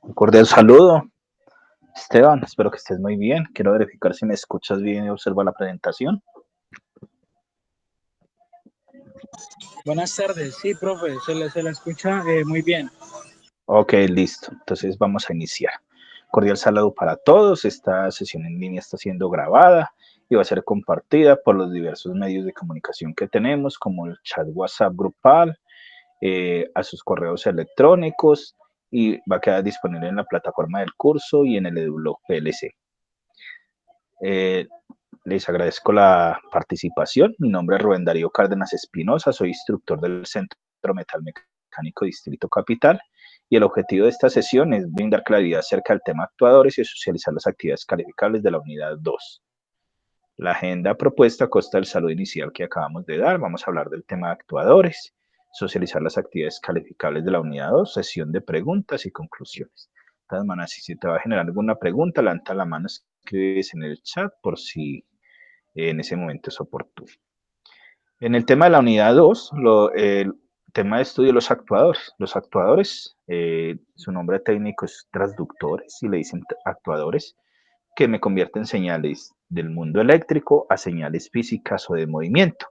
Un cordial saludo, Esteban. Espero que estés muy bien. Quiero verificar si me escuchas bien y observa la presentación. Buenas tardes, sí, profe, se la escucha muy bien. Ok, listo. Entonces vamos a iniciar. Cordial saludo para todos. Esta sesión en línea está siendo grabada y va a ser compartida por los diversos medios de comunicación que tenemos, como el chat WhatsApp grupal, a sus correos electrónicos y va a quedar disponible en la plataforma del curso y en el EduBlog PLC. Les agradezco la participación. Mi nombre es Rubén Darío Cárdenas Espinosa, soy instructor del Centro Metalmecánico Distrito Capital y el objetivo de esta sesión es brindar claridad acerca del tema actuadores y socializar las actividades calificables de la unidad 2. La agenda propuesta consta del saludo inicial que acabamos de dar. Vamos a hablar del tema de actuadores, socializar las actividades calificables de la unidad 2, sesión de preguntas y conclusiones. De todas maneras, si se te va a generar alguna pregunta, levanta la mano, escribes en el chat por si en ese momento es oportuno. En el tema de la unidad 2, el tema de estudio de los actuadores. Los actuadores, su nombre técnico es transductores y le dicen actuadores, que me convierten señales del mundo eléctrico a señales físicas o de movimiento.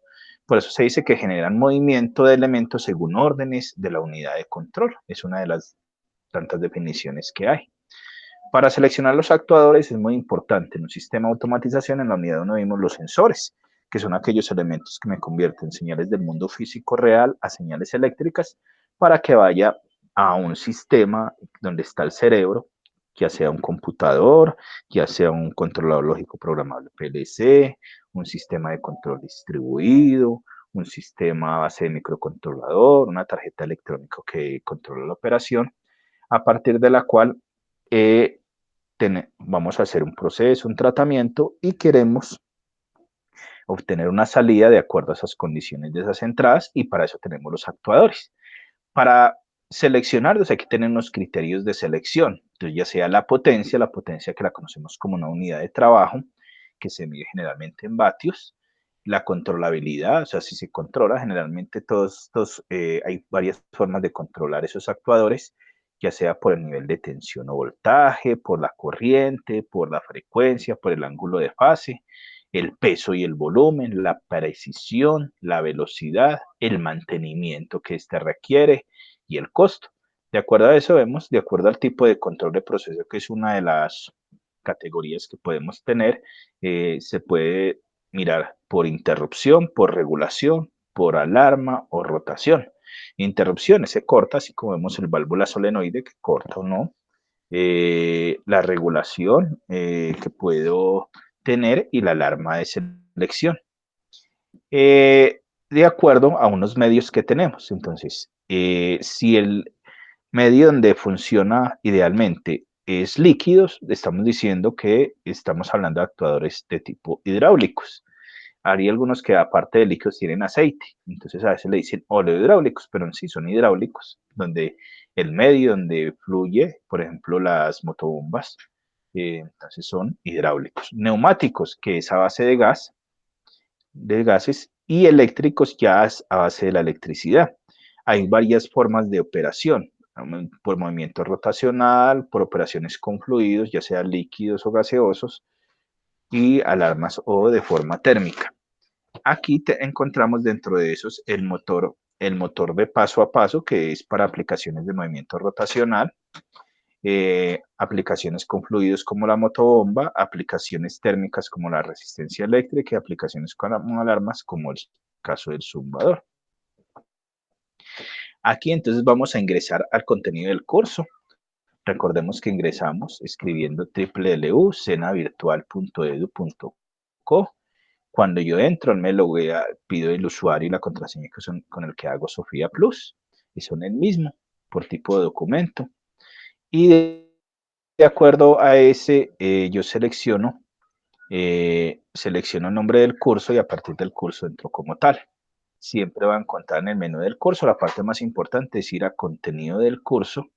Por eso se dice que generan movimiento de elementos según órdenes de la unidad de control. Es una de las tantas definiciones que hay. Para seleccionar los actuadores es muy importante. En un sistema de automatización, en la unidad 1 vimos los sensores, que son aquellos elementos que me convierten señales del mundo físico real a señales eléctricas para que vaya a un sistema donde está el cerebro, ya sea un computador, ya sea un controlador lógico programable PLC, un sistema de control distribuido, un sistema a base de microcontrolador, una tarjeta electrónica que controla la operación, a partir de la cual vamos a hacer un proceso, un tratamiento y queremos obtener una salida de acuerdo a esas condiciones de esas entradas y para eso tenemos los actuadores. Para seleccionarlos hay que tener unos criterios de selección, entonces ya sea la potencia que la conocemos como una unidad de trabajo, que se mide generalmente en vatios, la controlabilidad, o sea, si se controla, generalmente hay varias formas de controlar esos actuadores, ya sea por el nivel de tensión o voltaje, por la corriente, por la frecuencia, por el ángulo de fase, el peso y el volumen, la precisión, la velocidad, el mantenimiento que éste requiere y el costo. De acuerdo a eso vemos, de acuerdo al tipo de control de proceso, que es una de las categorías que podemos tener, se puede mirar por interrupción, por regulación, por alarma o rotación. Interrupciones se corta, así como vemos el válvula solenoide que corta o no. La regulación que puedo tener y la alarma de selección. De acuerdo a unos medios que tenemos. Entonces, si el medio donde funciona idealmente es líquidos, estamos diciendo que estamos hablando de actuadores de tipo hidráulicos. Hay algunos que aparte de líquidos tienen aceite, entonces a veces le dicen oleohidráulicos, pero en sí son hidráulicos, donde el medio donde fluye, por ejemplo, las motobombas, entonces son hidráulicos. Neumáticos, que es a base de gases, y eléctricos ya es a base de la electricidad. Hay varias formas de operación, por movimiento rotacional, por operaciones con fluidos, ya sean líquidos o gaseosos, y alarmas o de forma térmica. Aquí encontramos dentro de esos el motor de paso a paso, que es para aplicaciones de movimiento rotacional, aplicaciones con fluidos como la motobomba, aplicaciones térmicas como la resistencia eléctrica y aplicaciones con alarmas como el caso del zumbador. Aquí entonces vamos a ingresar al contenido del curso. Recordemos que ingresamos escribiendo www.senavirtual.edu.co. Cuando yo entro, me loguea, pido el usuario y la contraseña que son con el que hago Sofía Plus, y son el mismo por tipo de documento. Y de acuerdo a ese, yo selecciono el nombre del curso y a partir del curso entro como tal. Siempre va a encontrar en el menú del curso, la parte más importante es ir a contenido del curso,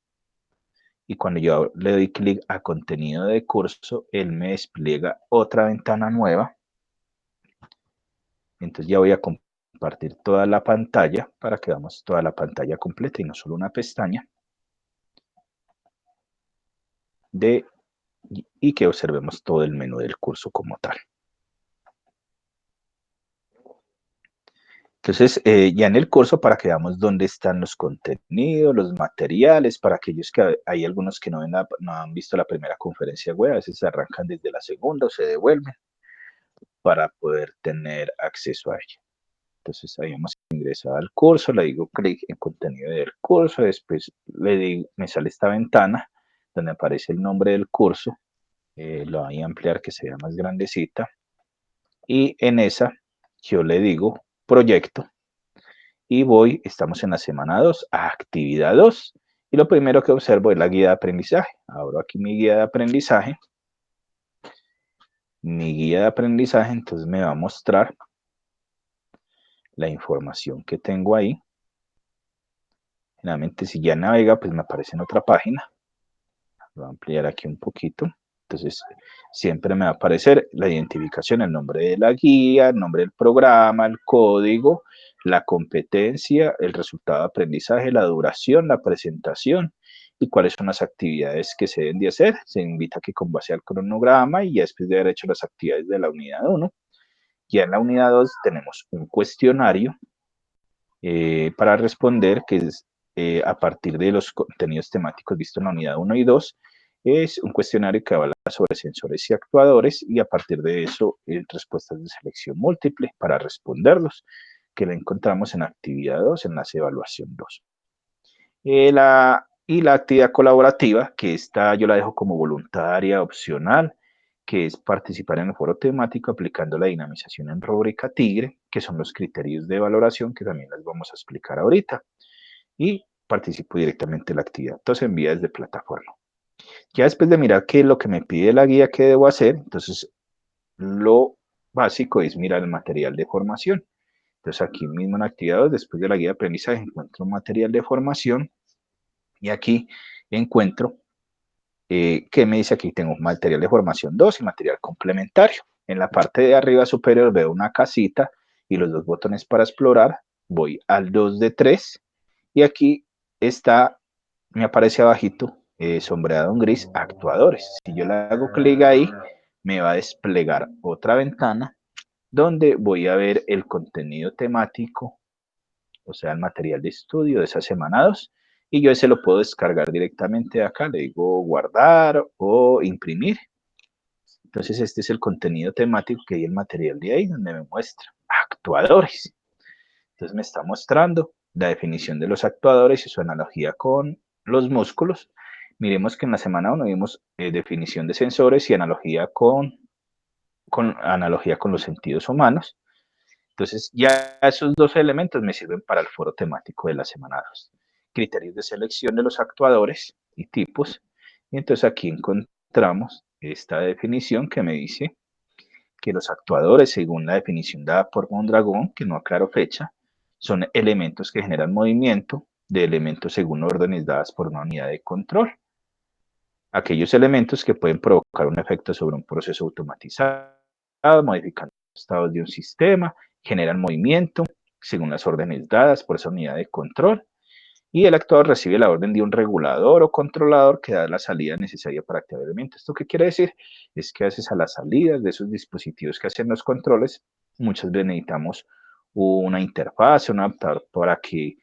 y cuando yo le doy clic a contenido de curso, él me despliega otra ventana nueva. Entonces ya voy a compartir toda la pantalla para que veamos toda la pantalla completa y no solo una pestaña y que observemos todo el menú del curso como tal. Entonces, ya en el curso para que veamos dónde están los contenidos, los materiales, para aquellos que hay algunos que no han visto la primera conferencia web, a veces se arrancan desde la segunda o se devuelven para poder tener acceso a ella. Entonces, ahí hemos ingresado al curso, le digo clic en contenido del curso, después me sale esta ventana donde aparece el nombre del curso, lo voy a ampliar que sea más grandecita, y en esa yo le digo proyecto, y estamos en la semana 2, actividad 2, y lo primero que observo es la guía de aprendizaje. Abro aquí mi guía de aprendizaje. Mi guía de aprendizaje, entonces me va a mostrar la información que tengo ahí. Generalmente si ya navega, pues me aparece en otra página. Lo voy a ampliar aquí un poquito. Entonces, siempre me va a aparecer la identificación, el nombre de la guía, el nombre del programa, el código, la competencia, el resultado de aprendizaje, la duración, la presentación y cuáles son las actividades que se deben de hacer. Se invita a que con base al cronograma y ya después de haber hecho las actividades de la unidad 1, ya en la unidad 2 tenemos un cuestionario para responder que es a partir de los contenidos temáticos vistos en la unidad 1 y 2. Es un cuestionario que habla sobre sensores y actuadores y a partir de eso respuestas de selección múltiple para responderlos, que la encontramos en actividad 2, en la evaluación 2. Y la actividad colaborativa, que esta yo la dejo como voluntaria, opcional, que es participar en el foro temático aplicando la dinamización en rúbrica Tigre, que son los criterios de valoración que también les vamos a explicar ahorita. Y participo directamente en la actividad. Entonces envía desde plataforma. Ya después de mirar qué es lo que me pide la guía que debo hacer, entonces lo básico es mirar el material de formación. Entonces aquí mismo en actividades, después de la guía de aprendizaje, encuentro material de formación y aquí encuentro que me dice aquí tengo material de formación 2 y material complementario. En la parte de arriba superior veo una casita y los dos botones para explorar. Voy al 2 de 3 y aquí está, me aparece abajito, sombreado en gris, actuadores. Si yo le hago clic ahí, me va a desplegar otra ventana donde voy a ver el contenido temático, o sea, el material de estudio de esas semana 2, y yo ese lo puedo descargar directamente de acá, le digo guardar o imprimir. Entonces este es el contenido temático que hay el material de ahí, donde me muestra actuadores. Entonces me está mostrando la definición de los actuadores y su analogía con los músculos. Miremos que en la semana 1 vimos definición de sensores y analogía con los sentidos humanos. Entonces, ya esos dos elementos me sirven para el foro temático de la semana 2. Criterios de selección de los actuadores y tipos. Y entonces aquí encontramos esta definición que me dice que los actuadores, según la definición dada por Mondragón, que no aclaro fecha, son elementos que generan movimiento de elementos según órdenes dadas por una unidad de control. Aquellos elementos que pueden provocar un efecto sobre un proceso automatizado, modificando los estados de un sistema, generan movimiento según las órdenes dadas por esa unidad de control, y el actuador recibe la orden de un regulador o controlador que da la salida necesaria para activar el elemento. ¿Esto qué quiere decir? Es que a veces a las salidas de esos dispositivos que hacen los controles, muchas veces necesitamos una interfaz, un adaptador para que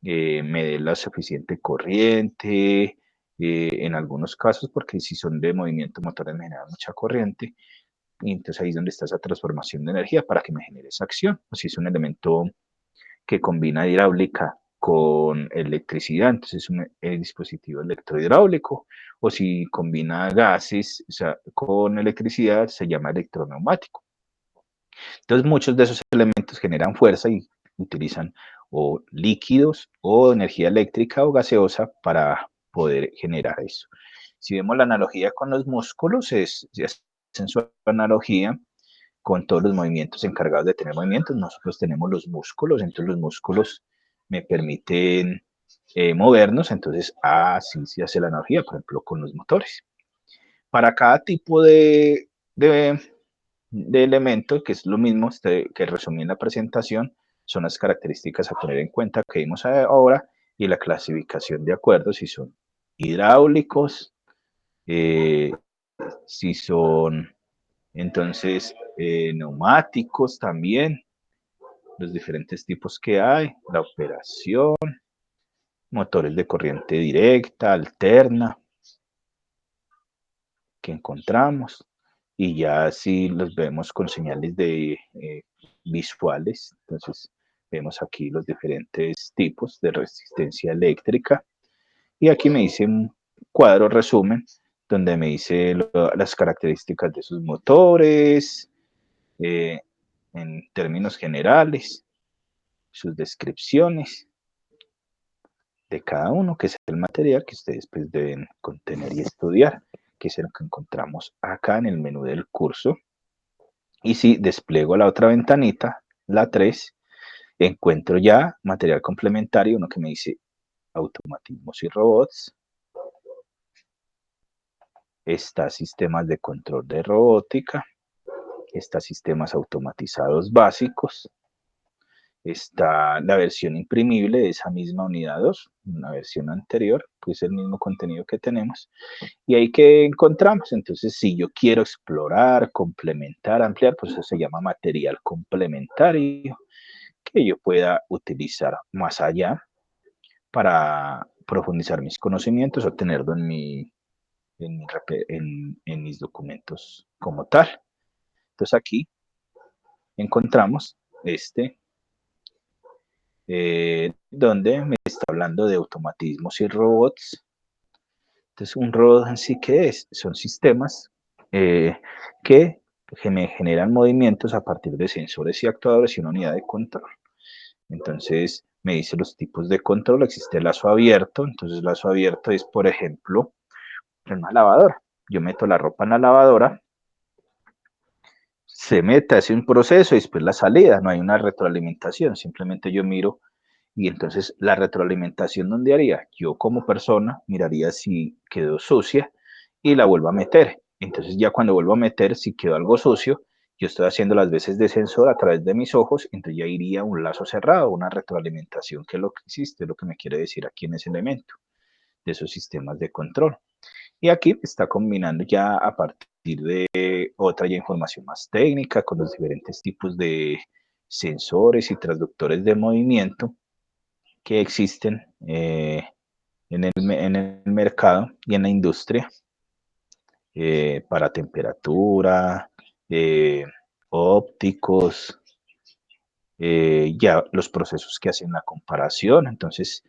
me dé la suficiente corriente, en algunos casos, porque si son de movimiento motor me genera mucha corriente, y entonces ahí es donde está esa transformación de energía para que me genere esa acción. O si es un elemento que combina hidráulica con electricidad, entonces es un dispositivo electrohidráulico, o si combina gases, o sea, con electricidad, se llama electroneumático. Entonces muchos de esos elementos generan fuerza y utilizan o líquidos o energía eléctrica o gaseosa para poder generar eso. Si vemos la analogía con los músculos, hacen su analogía con todos los movimientos encargados de tener movimientos. Nosotros tenemos los músculos, entonces los músculos me permiten movernos, entonces así se hace la analogía, por ejemplo, con los motores. Para cada tipo de elemento, que es lo mismo que resumí en la presentación, son las características a tener en cuenta que vimos ahora y la clasificación de acuerdo si son hidráulicos, si son entonces neumáticos también, los diferentes tipos que hay, la operación, motores de corriente directa, alterna, que encontramos, y ya si los vemos con señales de visuales, entonces vemos aquí los diferentes tipos de resistencia eléctrica, y aquí me dice un cuadro resumen, donde me dice las características de sus motores, en términos generales, sus descripciones de cada uno, que es el material que ustedes pues deben contener y estudiar, que es lo que encontramos acá en el menú del curso. Y si despliego la otra ventanita, la 3, encuentro ya material complementario, uno que me dice automatismos y robots. Está sistemas de control de robótica, está sistemas automatizados básicos, está la versión imprimible de esa misma unidad 2, una versión anterior, pues el mismo contenido que tenemos. Y ahí que encontramos, entonces si yo quiero explorar, complementar, ampliar, pues eso se llama material complementario que yo pueda utilizar más allá para profundizar mis conocimientos o tenerlo en mis documentos como tal. Entonces aquí encontramos donde me está hablando de automatismos y robots. Entonces, un robot en sí, ¿qué es? Son sistemas que me generan movimientos a partir de sensores y actuadores y una unidad de control. Entonces, me dice los tipos de control. Existe el lazo abierto. Entonces, el lazo abierto es, por ejemplo, una lavadora. Yo meto la ropa en la lavadora, se mete, hace un proceso y después la salida. No hay una retroalimentación. Simplemente yo miro. Y entonces la retroalimentación, ¿dónde haría? Yo como persona miraría si quedó sucia y la vuelvo a meter. Entonces ya cuando vuelvo a meter, si quedó algo sucio, yo estoy haciendo las veces de sensor a través de mis ojos, entonces ya iría un lazo cerrado, una retroalimentación, que es lo que existe, lo que me quiere decir aquí en ese elemento de esos sistemas de control. Y aquí está combinando ya a partir de otra ya información más técnica con los diferentes tipos de sensores y transductores de movimiento que existen en el mercado y en la industria para temperatura, ópticos, ya los procesos que hacen la comparación. Entonces,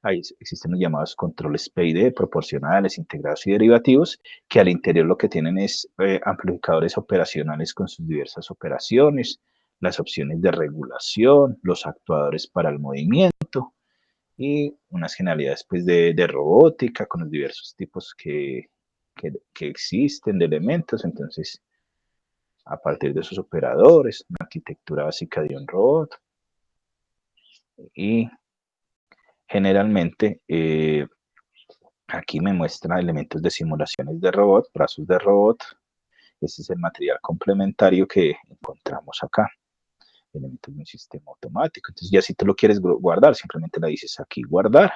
ahí existen los llamados controles PID, proporcionales, integrados y derivativos, que al interior lo que tienen es amplificadores operacionales con sus diversas operaciones, las opciones de regulación, los actuadores para el movimiento y unas generalidades pues, de robótica con los diversos tipos que existen de elementos. Entonces, a partir de esos operadores, una arquitectura básica de un robot y generalmente aquí me muestra elementos de simulaciones de robot, brazos de robot. Este es el material complementario que encontramos acá. Elementos de un sistema automático. Entonces ya si tú lo quieres guardar, simplemente le dices aquí guardar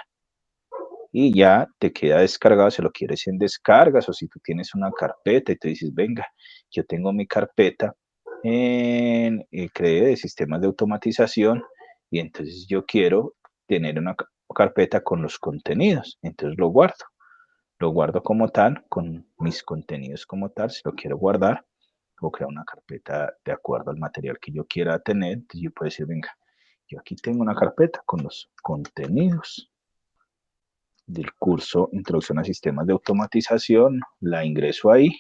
y ya te queda descargado si lo quieres en descargas o si tú tienes una carpeta y te dices, venga, yo tengo mi carpeta en creé de sistemas de automatización y entonces yo quiero tener una carpeta con los contenidos, entonces lo guardo como tal, con mis contenidos como tal, si lo quiero guardar o crear una carpeta de acuerdo al material que yo quiera tener, entonces yo puedo decir, venga, yo aquí tengo una carpeta con los contenidos del curso Introducción a Sistemas de Automatización, la ingreso ahí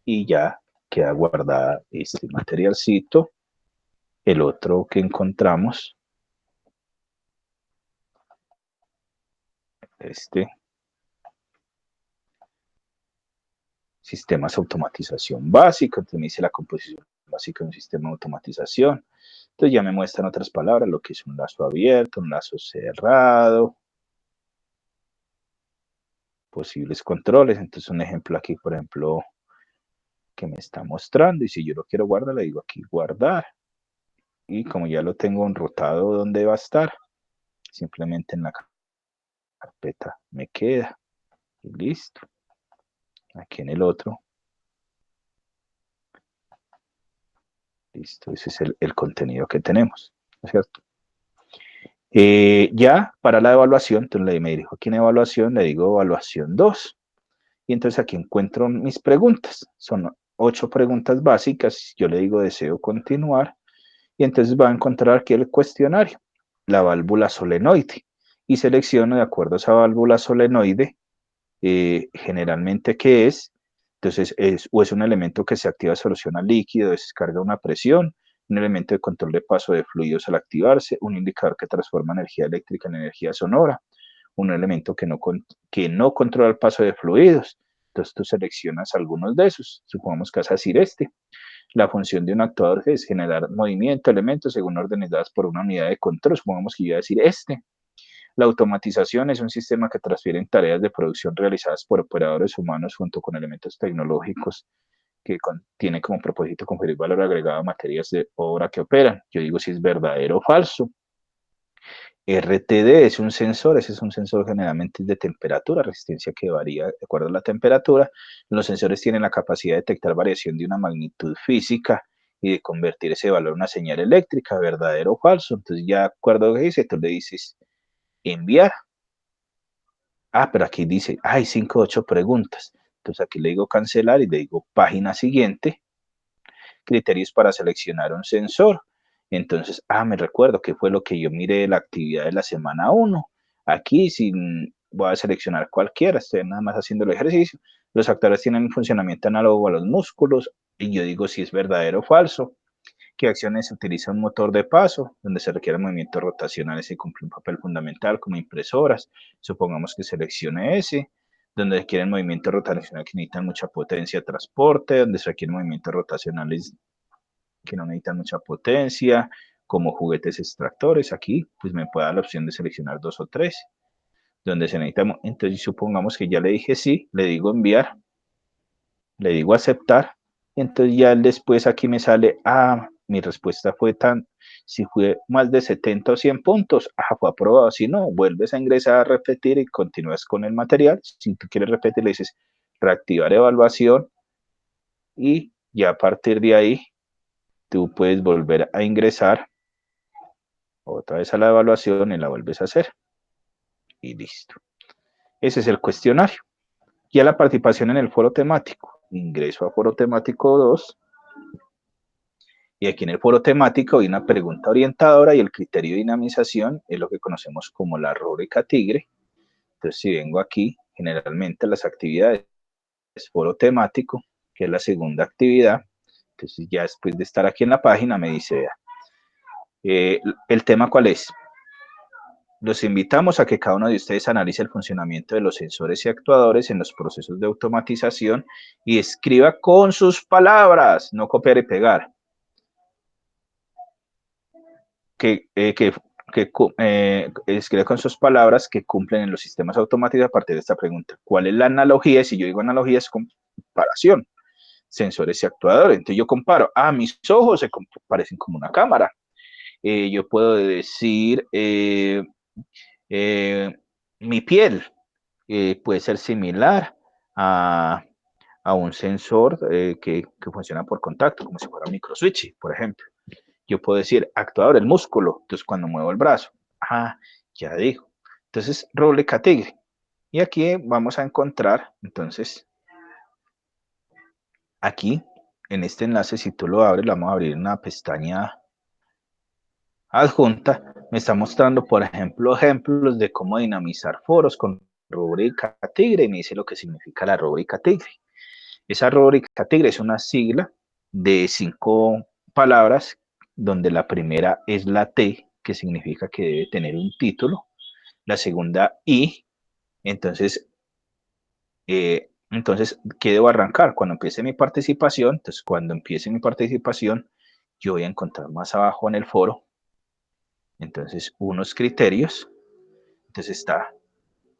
y ya queda guardada este materialcito. El otro que encontramos, sistemas de automatización básico, entonces me dice la composición básica de un sistema de automatización. Entonces ya me muestran otras palabras, lo que es un lazo abierto, un lazo cerrado, posibles controles. Entonces un ejemplo aquí, por ejemplo, que me está mostrando y si yo lo quiero guardar, le digo aquí guardar y como ya lo tengo enrutado donde va a estar, simplemente en la carpeta me queda y listo. Aquí en el otro, listo, ese es el contenido que tenemos, ¿no es cierto? Ya para la evaluación, entonces me dirijo aquí en evaluación, le digo evaluación 2, y entonces aquí encuentro mis preguntas, son 8 preguntas básicas, yo le digo deseo continuar, y entonces va a encontrar aquí el cuestionario, la válvula solenoide, y selecciono de acuerdo a esa válvula solenoide, generalmente qué es, entonces o es un elemento que se activa, soluciona líquido, descarga una presión, un elemento de control de paso de fluidos al activarse, un indicador que transforma energía eléctrica en energía sonora, un elemento que no controla el paso de fluidos. Entonces tú seleccionas algunos de esos, supongamos que vas a decir este. La función de un actuador es generar movimiento, elementos según órdenes dadas por una unidad de control, supongamos que yo voy a decir este. La automatización es un sistema que transfiere tareas de producción realizadas por operadores humanos junto con elementos tecnológicos que tiene como propósito conferir valor agregado a materias de obra que operan. Yo digo si es verdadero o falso. RTD es un sensor, ese es un sensor generalmente de temperatura, resistencia que varía de acuerdo a la temperatura. Los sensores tienen la capacidad de detectar variación de una magnitud física y de convertir ese valor en una señal eléctrica, verdadero o falso. Entonces ya de acuerdo a lo que dice, tú le dices enviar. Pero aquí dice, hay 5 o 8 preguntas. Entonces aquí le digo cancelar y le digo página siguiente, criterios para seleccionar un sensor. Entonces, me recuerdo que fue lo que yo miré de la actividad de la semana 1. Aquí voy a seleccionar cualquiera, estoy nada más haciendo el ejercicio. Los actores tienen un funcionamiento análogo a los músculos y yo digo si es verdadero o falso. ¿Qué acciones se utiliza un motor de paso, donde se requieren movimientos rotacionales y cumple un papel fundamental como impresoras? Supongamos que seleccione ese, donde requieren movimientos rotacionales que necesitan mucha potencia de transporte, donde se requieren movimientos rotacionales que no necesitan mucha potencia, como juguetes extractores. Aquí, pues me puede dar la opción de seleccionar 2 o 3, donde se necesita. Entonces, supongamos que ya le dije sí, le digo enviar, le digo aceptar, entonces ya después aquí me sale, mi respuesta fue si fue más de 70 o 100 puntos, fue aprobado, si no, vuelves a ingresar a repetir y continúas con el material, si tú quieres repetir le dices reactivar evaluación y ya a partir de ahí tú puedes volver a ingresar otra vez a la evaluación y la vuelves a hacer y listo. Ese es el cuestionario. Ya la participación en el foro temático, ingreso a foro temático 2. Y aquí en el foro temático hay una pregunta orientadora y el criterio de dinamización es lo que conocemos como la rúbrica tigre. Entonces, si vengo aquí, generalmente las actividades, foro temático, que es la segunda actividad, entonces ya después de estar aquí en la página me dice, ¿el tema cuál es? Los invitamos a que cada uno de ustedes analice el funcionamiento de los sensores y actuadores en los procesos de automatización y escriba con sus palabras, no copiar y pegar. Que escriba con sus palabras que cumplen en los sistemas automatizados a partir de esta pregunta. ¿Cuál es la analogía? Si yo digo analogía es comparación, sensores y actuadores. Entonces yo comparo, mis ojos se parecen como una cámara. Yo puedo decir, mi piel puede ser similar a, a un sensor que funciona por contacto, como si fuera un microswitch, por ejemplo. Yo puedo decir actuador, el músculo, entonces cuando muevo el brazo, ya digo. Entonces, rúbrica tigre. Y aquí vamos a encontrar, entonces, aquí, en este enlace, si tú lo abres, lo vamos a abrir en una pestaña adjunta, me está mostrando, por ejemplo, ejemplos de cómo dinamizar foros con rúbrica tigre y me dice lo que significa la rúbrica tigre. Esa rúbrica tigre es una sigla de 5 palabras, donde la primera es la T, que significa que debe tener un título, la segunda I, entonces, ¿qué debo arrancar? Cuando empiece mi participación, entonces cuando empiece mi participación, yo voy a encontrar más abajo en el foro, entonces, unos criterios, entonces está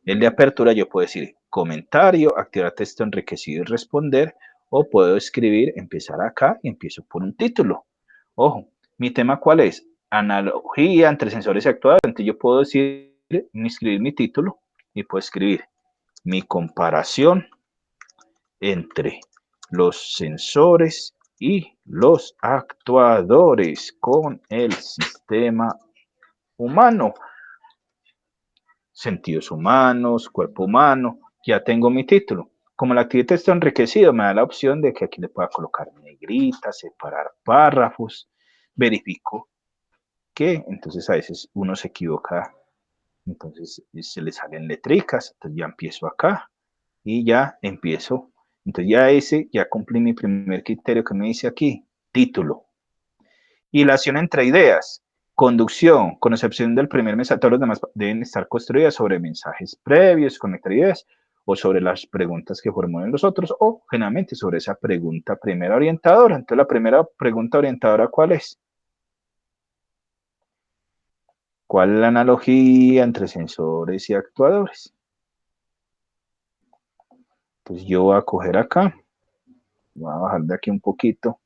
el de apertura, yo puedo decir comentario, activar texto enriquecido y responder, o puedo escribir, empezar acá y empiezo por un título. Ojo, ¿Mi tema cuál es? Analogía entre sensores y actuadores. Entonces yo puedo decir, escribir mi título y puedo escribir mi comparación entre los sensores y los actuadores con el sistema humano. Sentidos humanos, cuerpo humano, ya tengo mi título. Como la actividad está enriquecido, me da la opción de que aquí le pueda colocar negritas, separar párrafos, verifico que, entonces a veces uno se equivoca, entonces se le salen letricas, entonces ya empiezo acá y ya empiezo. Entonces ya cumplí mi primer criterio que me dice aquí, título. Hilación entre ideas. Conducción, con excepción del primer mensaje, todos los demás deben estar construidas sobre mensajes previos, conectar ideas, o sobre las preguntas que formulen los otros, o generalmente sobre esa pregunta primera orientadora. Entonces, la primera pregunta orientadora, ¿cuál es? ¿Cuál es la analogía entre sensores y actuadores? Entonces, yo voy a coger acá, voy a bajar de aquí un poquito,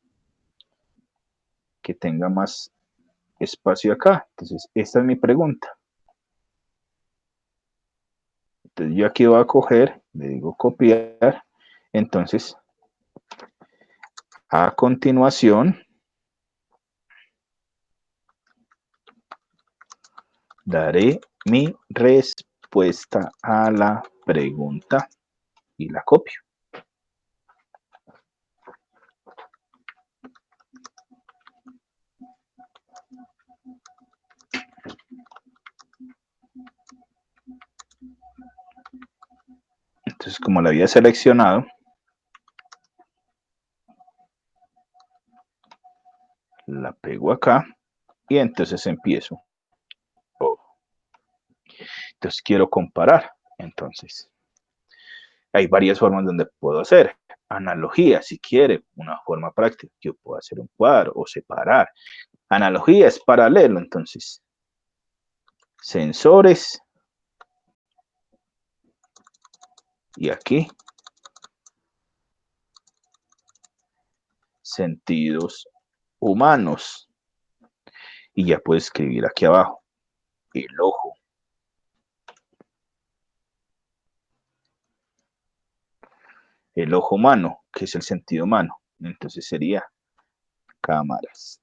que tenga más espacio acá. Entonces, esta es mi pregunta. Entonces yo aquí voy a coger, le digo copiar, entonces a continuación daré mi respuesta a la pregunta y la copio. Entonces, como la había seleccionado, la pego acá y entonces empiezo. Oh. Entonces quiero comparar. Entonces, hay varias formas donde puedo hacer. Analogía, si quiere, una forma práctica. Yo puedo hacer un cuadro o separar. Analogía es paralelo, entonces. Sensores. Y aquí. Sentidos humanos. Y ya puedo escribir aquí abajo. El ojo. El ojo humano, que es el sentido humano. Entonces sería cámaras.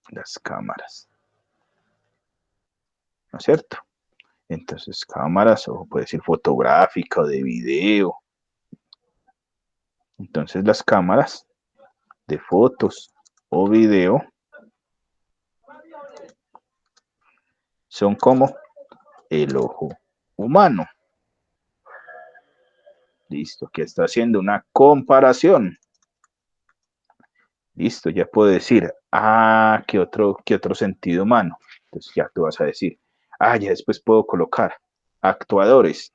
Las cámaras. ¿No es cierto? Entonces, cámaras, o puede ser fotográfica o de video. Entonces, las cámaras de fotos o video son como el ojo humano. Listo, aquí está haciendo una comparación. Listo, ya puedo decir, ¿qué otro sentido humano? Entonces ya tú vas a decir, ya después puedo colocar actuadores.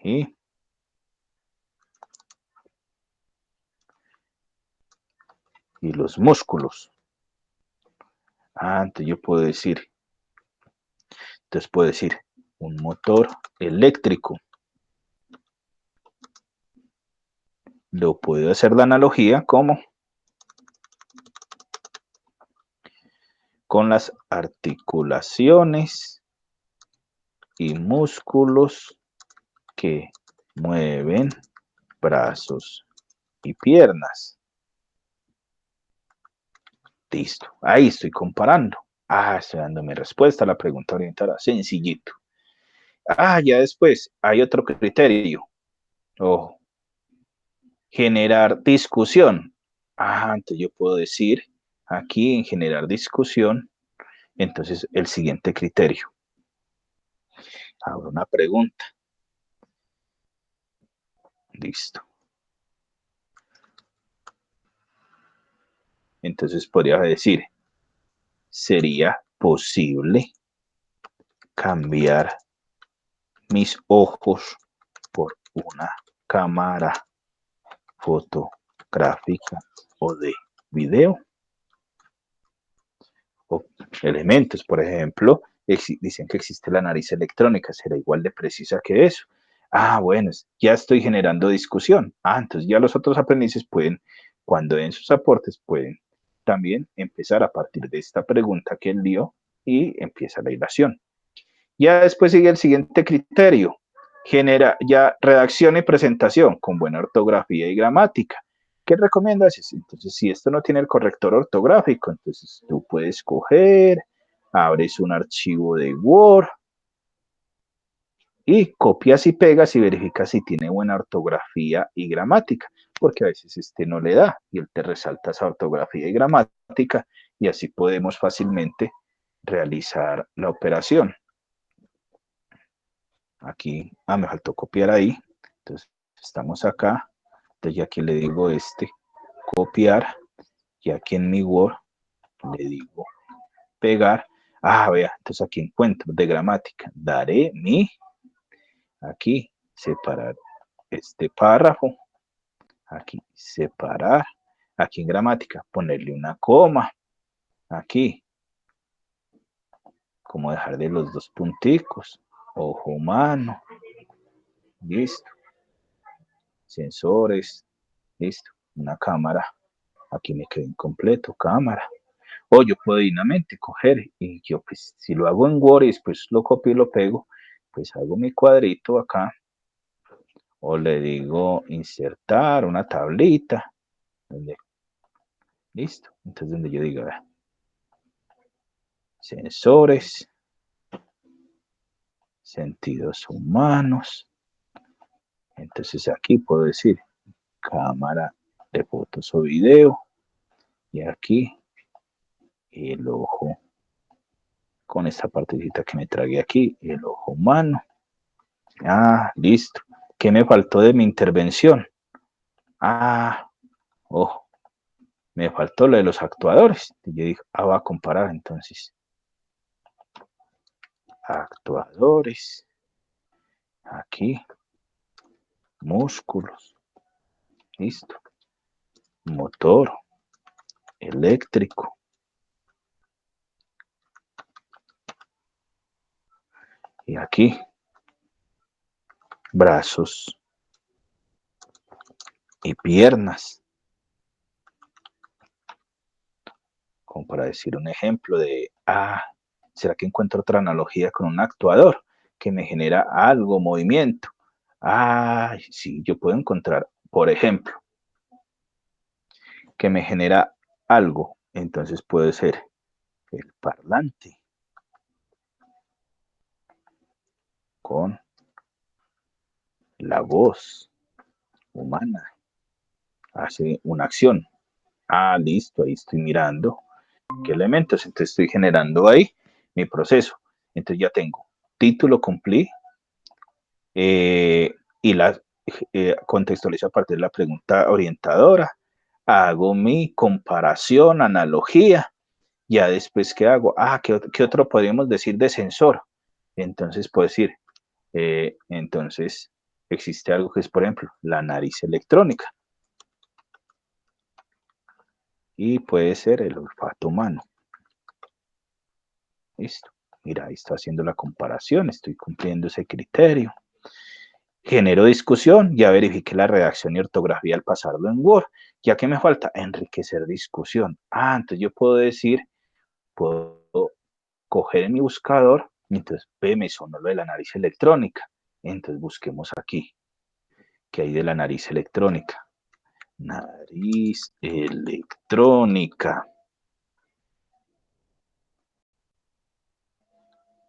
¿Sí? Y los músculos. Entonces yo puedo decir, un motor eléctrico. Lo puedo hacer la analogía como con las articulaciones y músculos que mueven brazos y piernas. Listo, ahí estoy comparando. Estoy dando mi respuesta a la pregunta orientada. Sencillito. Ya después hay otro criterio. Ojo. Generar discusión. Entonces yo puedo decir aquí en generar discusión, entonces el siguiente criterio. Abro una pregunta. Listo. Entonces podría decir, ¿sería posible cambiar mis ojos por una cámara fotográfica o de video? O elementos, por ejemplo, dicen que existe la nariz electrónica, será igual de precisa que eso. Ah, bueno, ya estoy generando discusión. Ah, entonces ya los otros aprendices pueden, cuando den sus aportes, pueden también empezar a partir de esta pregunta que él dio y empieza la hilación. Ya después sigue el siguiente criterio. Genera ya redacción y presentación con buena ortografía y gramática. ¿Qué recomiendas? Entonces, si esto no tiene el corrector ortográfico, entonces tú puedes coger, abres un archivo de Word y copias y pegas y verificas si tiene buena ortografía y gramática, porque a veces este no le da y él te resalta esa ortografía y gramática y así podemos fácilmente realizar la operación. Aquí, me faltó copiar ahí, entonces estamos acá, entonces ya aquí le digo copiar, y aquí en mi Word le digo pegar, vea, entonces aquí encuentro de gramática, daré mi, aquí separar este párrafo, aquí separar, aquí en gramática ponerle una coma, aquí, como dejar de los dos punticos, ojo humano, listo, sensores, listo, una cámara, aquí me quedó incompleto, cámara. O yo puedo dignamente coger y yo pues si lo hago en Word y después lo copio y lo pego, pues hago mi cuadrito acá o le digo insertar una tablita, listo, entonces donde yo diga sensores, sentidos humanos, entonces aquí puedo decir cámara de fotos o video y aquí el ojo con esta partecita que me tragué aquí, el ojo humano. Listo. ¿Qué me faltó de mi intervención? Ojo, me faltó lo de los actuadores. Y yo dije, voy a comparar entonces. Actuadores. Aquí. Músculos. Listo. Motor. Eléctrico. Y aquí. Brazos y piernas. Como para decir un ejemplo de, ¿será que encuentro otra analogía con un actuador que me genera algo, movimiento? Sí, yo puedo encontrar, por ejemplo, que me genera algo. Entonces puede ser el parlante con la voz humana. Hace una acción. Listo, ahí estoy mirando qué elementos. Entonces estoy generando ahí mi proceso. Entonces ya tengo título cumplí y la contextualizo a partir de la pregunta orientadora. Hago mi comparación, analogía. Ya después, ¿qué hago? ¿Qué otro podríamos decir de sensor? Entonces puedo decir, entonces existe algo que es, por ejemplo, la nariz electrónica. Y puede ser el olfato humano. Listo. Mira, ahí estoy haciendo la comparación, estoy cumpliendo ese criterio. Genero discusión, ya verifiqué la redacción y ortografía al pasarlo en Word. ¿Ya que me falta? Enriquecer discusión. Entonces yo puedo decir, puedo coger en mi buscador, y entonces me sonó lo de la nariz electrónica. Entonces busquemos aquí, ¿qué hay de la nariz electrónica? Nariz electrónica.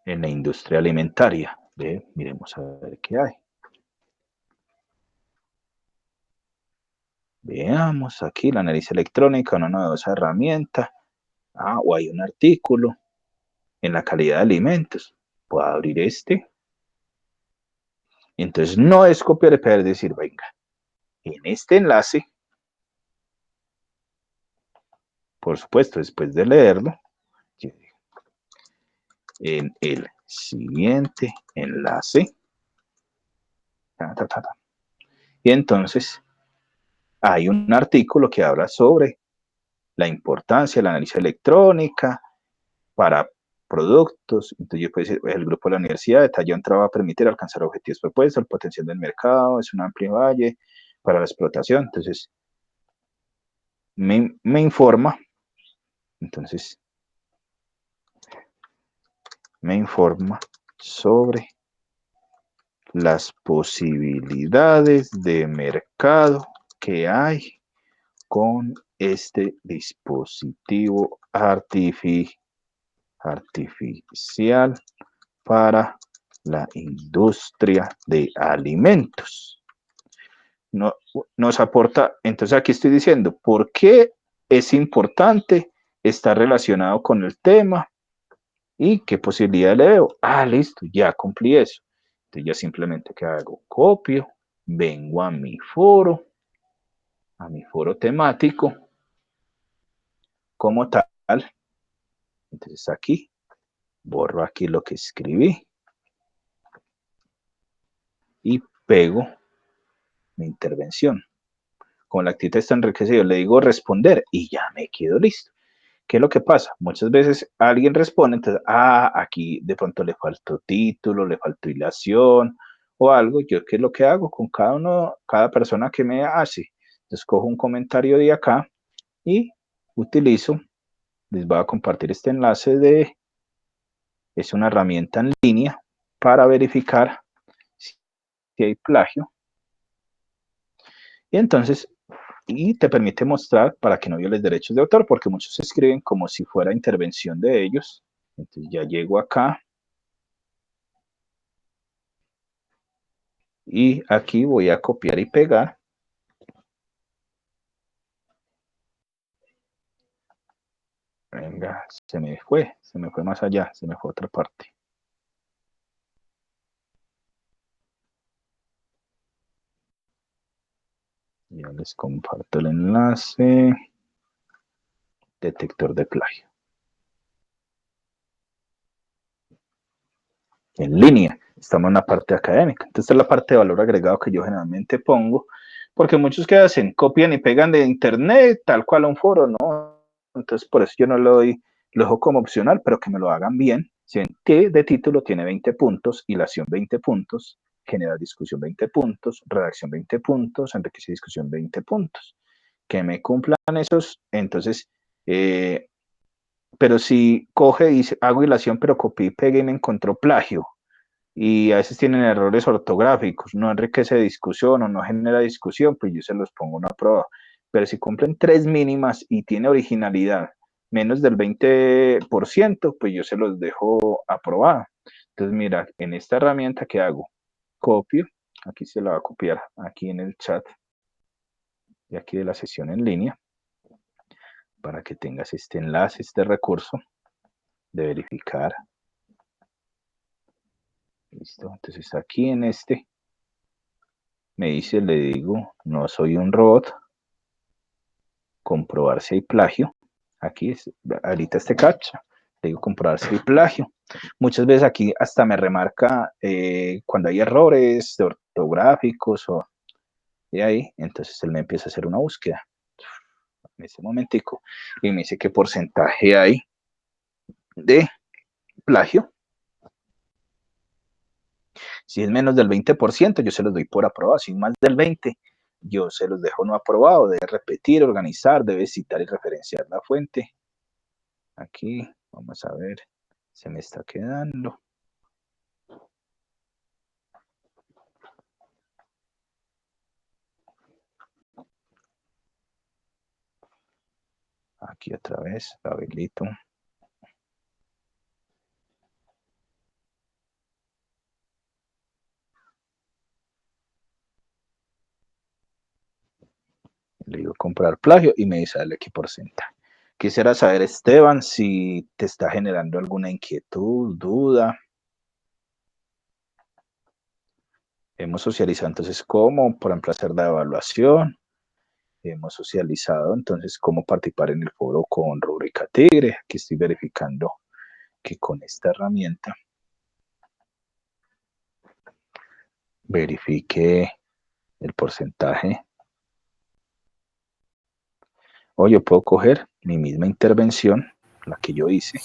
En la industria alimentaria. Miremos a ver qué hay. Veamos aquí la nariz electrónica, una novedosa herramienta. O hay un artículo en la calidad de alimentos. Puedo abrir este. Entonces no es copiar y pegar, es decir, venga, en este enlace, por supuesto, después de leerlo, en el siguiente enlace, y entonces hay un artículo que habla sobre la importancia de la nariz electrónica para productos. Entonces yo puedo decir, el grupo de la universidad detalló un trabajo a permitir alcanzar objetivos propuestos, el potencial del mercado, es un amplio valle para la explotación. Entonces me informa, entonces me informa sobre las posibilidades de mercado que hay con este dispositivo artificial para la industria de alimentos. No, nos aporta, entonces aquí estoy diciendo, ¿por qué es importante estar relacionado con el tema y qué posibilidad le veo? Ah, listo, ya cumplí eso. Entonces ya simplemente que hago, copio, vengo a mi foro temático como tal. Entonces aquí borro aquí lo que escribí y pego mi intervención. Con la actividad está enriquecido, le digo responder y ya me quedo listo. ¿Qué es lo que pasa? Muchas veces alguien responde, entonces, aquí de pronto le faltó título, le faltó hilación o algo. Yo, ¿qué es lo que hago con cada persona que me hace? Entonces, cojo un comentario de acá y utilizo, les voy a compartir este enlace es una herramienta en línea para verificar si hay plagio. Y entonces, te permite mostrar para que no violes derechos de autor, porque muchos escriben como si fuera intervención de ellos. Entonces ya llego acá y aquí voy a copiar y pegar. Venga, se me fue más allá, se me fue a otra parte. Ya les comparto el enlace. Detector de plagio. En línea, estamos en la parte académica. Entonces, esta es la parte de valor agregado que yo generalmente pongo, porque muchos que hacen, copian y pegan de internet, tal cual a un foro, ¿no? Entonces, por eso yo no lo dejo como opcional, pero que me lo hagan bien. Si ven que de título tiene 20 puntos, hilación 20 puntos, generar discusión 20 puntos, redacción 20 puntos, enriquecer discusión 20 puntos. Que me cumplan esos, entonces, pero si coge y dice, hago hilación, pero copié y pegué y me encontró plagio, y a veces tienen errores ortográficos, no enriquece discusión o no genera discusión, pues yo se los pongo una prueba. Pero si cumplen 3 mínimas y tiene originalidad menos del 20%, pues yo se los dejo aprobado. Entonces, mira, en esta herramienta que hago, copio, aquí se la va a copiar, aquí en el chat y aquí de la sesión en línea, para que tengas este enlace, este recurso de verificar. Listo, entonces aquí en este me dice, le digo, no soy un robot, comprobar si hay plagio. Aquí ahorita este captcha, le digo comprobar si hay plagio. Muchas veces aquí hasta me remarca cuando hay errores ortográficos o de ahí, entonces él me empieza a hacer una búsqueda en ese momentico y me dice qué porcentaje hay de plagio. Si es menos del 20%, yo se los doy por aprobado. Si es más del 20%, yo se los dejo no aprobado. Debe repetir, organizar, debe citar y referenciar la fuente. Aquí, vamos a ver, se me está quedando. Aquí otra vez, lo habilito. Le digo comprar plagio y me dice dale qué porcentaje. Quisiera saber, Esteban, si te está generando alguna inquietud, duda. Hemos socializado entonces cómo, por ejemplo, hacer la evaluación. Hemos socializado entonces cómo participar en el foro con Rúbrica Tigre. Aquí estoy verificando que con esta herramienta verifique el porcentaje. O yo puedo coger mi misma intervención, la que yo hice,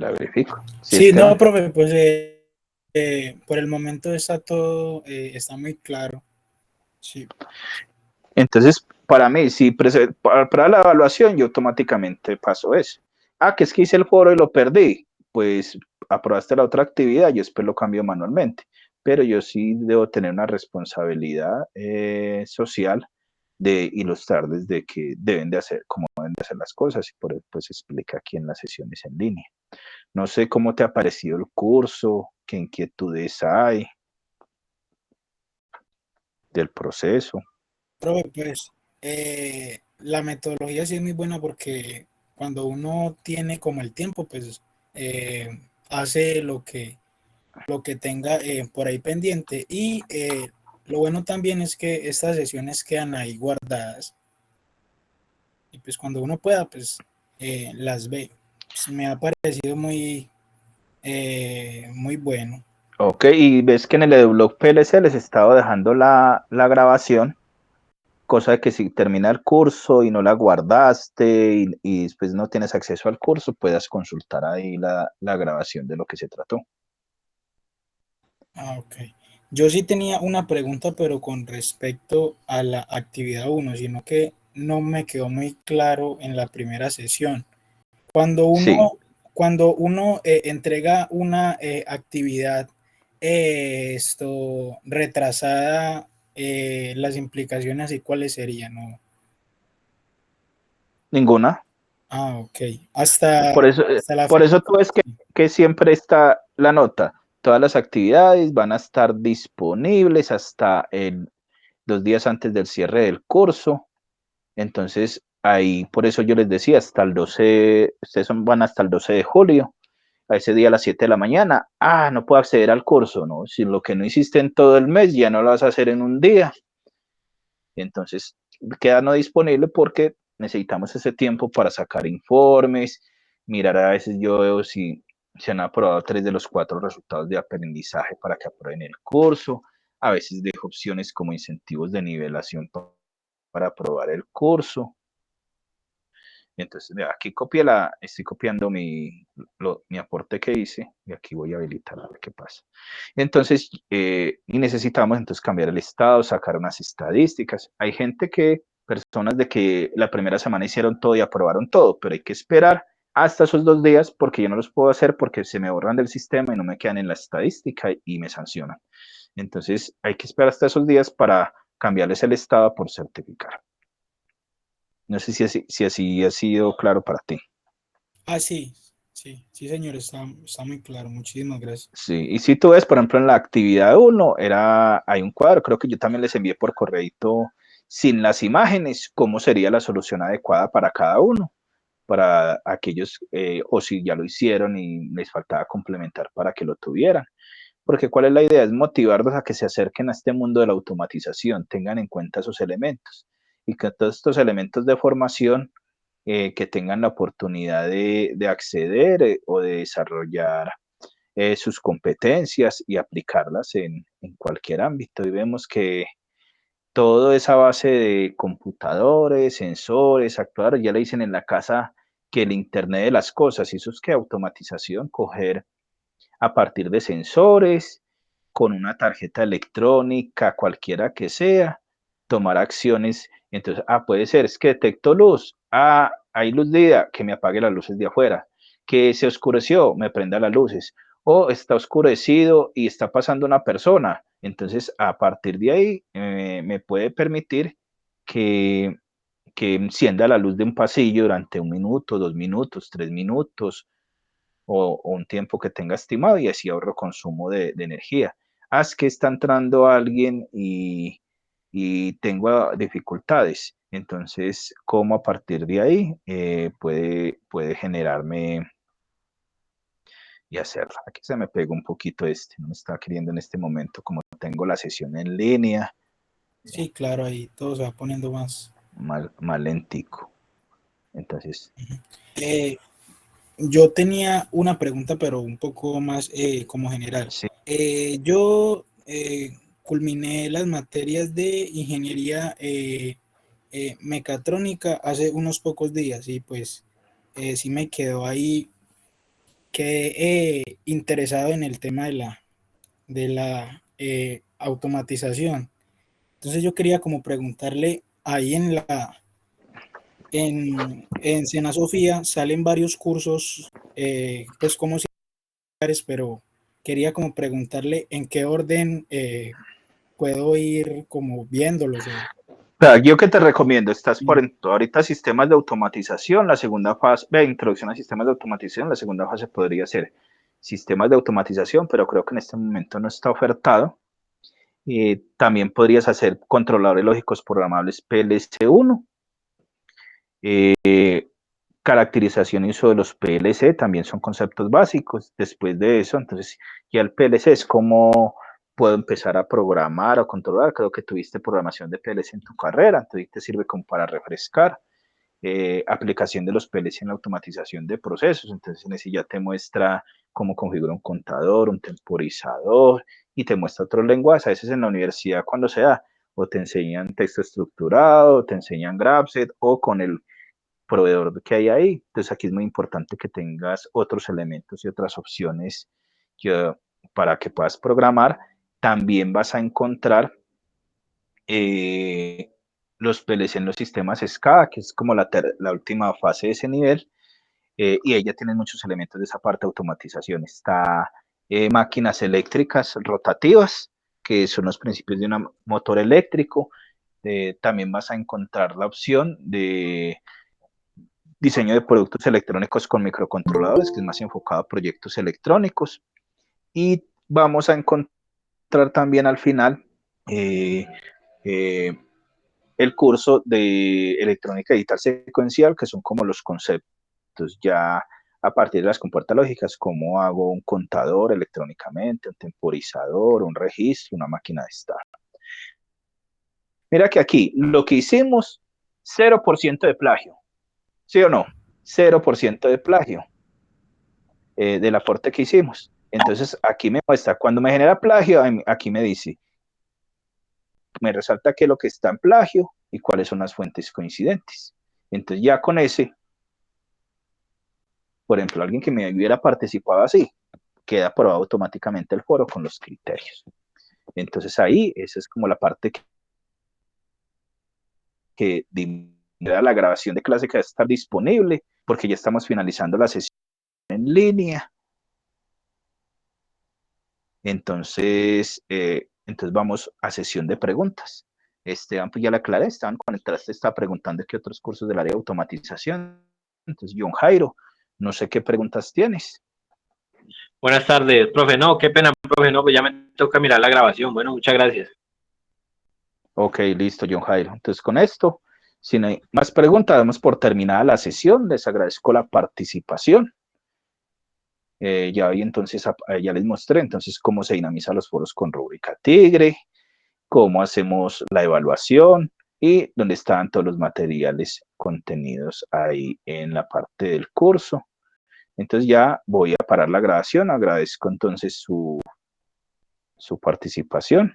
la verifico. Sí, Sí, no, Esteban. profe, pues por el momento está todo, está muy claro. Sí, Entonces, para mí, si para la evaluación, yo automáticamente paso eso. Ah, que es que hice el foro y lo perdí. Pues aprobaste la otra actividad, yo después lo cambio manualmente. Pero yo sí debo tener una responsabilidad social de ilustrar desde que deben de hacer, cómo deben de hacer las cosas y por eso pues explica aquí en las sesiones en línea. No sé cómo te ha parecido el curso, qué inquietudes hay del proceso. profe, pues la metodología sí es muy buena porque cuando uno tiene como el tiempo, pues hace lo que tenga por ahí pendiente. Y lo bueno también es que estas sesiones quedan ahí guardadas y pues cuando uno pueda, pues las ve. Pues, me ha parecido muy bueno. Ok, y ves que en el EduBlog PLC les estaba dejando la grabación, cosa de que si termina el curso y no la guardaste y después no tienes acceso al curso, puedas consultar ahí la grabación de lo que se trató. Ah, ok. Yo sí tenía una pregunta, pero con respecto a la actividad uno, sino que no me quedó muy claro en la primera sesión. Cuando Sí, uno, cuando uno entrega una actividad retrasada, las implicaciones y cuáles serían, ¿no? ninguna. Ah, ok. Hasta, Por eso, hasta la por fecha. eso tú ves que siempre está la nota. Todas las actividades van a estar disponibles hasta 2 días antes del cierre del curso. Entonces, ahí, por eso yo les decía, hasta el 12, ustedes van hasta el 12 de julio, a ese día a las 7 de la mañana. Ah, no puedo acceder al curso, ¿no? Si lo que no hiciste en todo el mes ya no lo vas a hacer en un día. Entonces, queda no disponible porque necesitamos ese tiempo para sacar informes, mirar a veces yo veo si se han aprobado 3 de los 4 resultados de aprendizaje para que aprueben el curso. A veces dejo opciones como incentivos de nivelación para aprobar el curso. Entonces, aquí estoy copiando mi aporte que hice y aquí voy a habilitar a ver qué pasa. Entonces, y necesitamos entonces cambiar el estado, sacar unas estadísticas. Hay personas de que la primera semana hicieron todo y aprobaron todo, pero hay que esperar hasta esos 2 días porque yo no los puedo hacer porque se me borran del sistema y no me quedan en la estadística y me sancionan. Entonces, hay que esperar hasta esos días para cambiarles el estado por certificar. No sé si así ha sido claro para ti. Ah, sí, sí, sí, señor, está muy claro. Muchísimas gracias. Sí, y si tú ves, por ejemplo, en la actividad uno hay un cuadro, creo que yo también les envié por correito sin las imágenes, cómo sería la solución adecuada para cada uno, para aquellos, o si ya lo hicieron y les faltaba complementar para que lo tuvieran. Porque ¿cuál es la idea? Es motivarlos a que se acerquen a este mundo de la automatización, tengan en cuenta esos elementos y que todos estos elementos de formación que tengan la oportunidad de acceder o de desarrollar sus competencias y aplicarlas en cualquier ámbito. Y vemos que toda esa base de computadores, sensores, actuadores, ya le dicen en la casa que el Internet de las cosas, y eso es que automatización, coger a partir de sensores, con una tarjeta electrónica, cualquiera que sea, tomar acciones. Entonces, puede ser, es que detecto luz. Hay luz de día, que me apague las luces de afuera. Que se oscureció, me prenda las luces. O está oscurecido y está pasando una persona. Entonces, a partir de ahí, me puede permitir que, que encienda la luz de un pasillo durante 1 minuto, 2 minutos, 3 minutos, o un tiempo que tenga estimado y así ahorro consumo de energía. Haz que está entrando alguien y tengo dificultades. Entonces, ¿cómo a partir de ahí puede generarme y hacerlo? Aquí se me pegó un poquito no me está queriendo en este momento, como tengo la sesión en línea, Sí, claro, ahí todo se va poniendo más. mal lentico. Entonces, Eh, yo tenía una pregunta, pero un poco más como general. sí, Yo culminé las materias de ingeniería mecatrónica hace unos pocos días y pues sí me quedó ahí quedé interesado en el tema de la automatización. Entonces yo quería como preguntarle, ahí en Sena Sofía salen varios cursos, pues como similares, pero quería como preguntarle en qué orden puedo ir como viéndolos. Yo que te recomiendo, estás por ahorita sistemas de automatización, la segunda fase, introducción a sistemas de automatización, la segunda fase podría ser sistemas de automatización, pero creo que en este momento no está ofertado. También podrías hacer controladores lógicos programables PLC1, caracterización y uso de los PLC, también son conceptos básicos. Después de eso, entonces ya el PLC es como puedo empezar a programar o controlar. Creo que tuviste programación de PLC en tu carrera, entonces te sirve como para refrescar. Aplicación de los PLC en la automatización de procesos, entonces en ese ya te muestra cómo configurar un contador, un temporizador, y te muestra otros lenguajes. A veces en la universidad cuando se da, o te enseñan texto estructurado, o te enseñan Graphic, o con el proveedor que hay ahí. Entonces aquí es muy importante que tengas otros elementos y otras opciones que, para que puedas programar. También vas a encontrar los PLC en los sistemas SCADA, que es como la última fase de ese nivel, y ella tiene muchos elementos de esa parte de automatización. Está máquinas eléctricas rotativas, que son los principios de un motor eléctrico. También vas a encontrar la opción de diseño de productos electrónicos con microcontroladores, que es más enfocado a proyectos electrónicos. Y vamos a encontrar también al final eh, eh, el curso de electrónica digital secuencial, que son como los conceptos ya a partir de las compuertas lógicas, cómo hago un contador electrónicamente, un temporizador, un registro, una máquina de estado. Mira que aquí lo que hicimos, 0% de plagio, ¿sí o no? 0% de plagio del aporte que hicimos. Entonces aquí me muestra, cuando me genera plagio, aquí me dice, me resalta qué es lo que está en plagio y cuáles son las fuentes coincidentes. Entonces ya con ese, por ejemplo, alguien que me hubiera participado así, queda aprobado automáticamente el foro con los criterios. Entonces ahí, esa es como la parte que la grabación de clase que va a estar disponible, porque ya estamos finalizando la sesión en línea. Entonces vamos a sesión de preguntas. Esteban, pues ya la aclaré, Estaban conectados, te estaba preguntando qué otros cursos del área de automatización. Entonces, John Jairo, no sé qué preguntas tienes. Buenas tardes, profe. No, qué pena, profe. No, pues ya me toca mirar la grabación. Bueno, muchas gracias. Ok, listo, John Jairo. Entonces, con esto, si no hay más preguntas, damos por terminada la sesión. Les agradezco la participación. Ya hoy entonces ya les mostré entonces cómo se dinamizan los foros con rúbrica Tigre, cómo hacemos la evaluación y dónde están todos los materiales contenidos ahí en la parte del curso. Entonces ya voy a parar la grabación. Agradezco entonces su participación.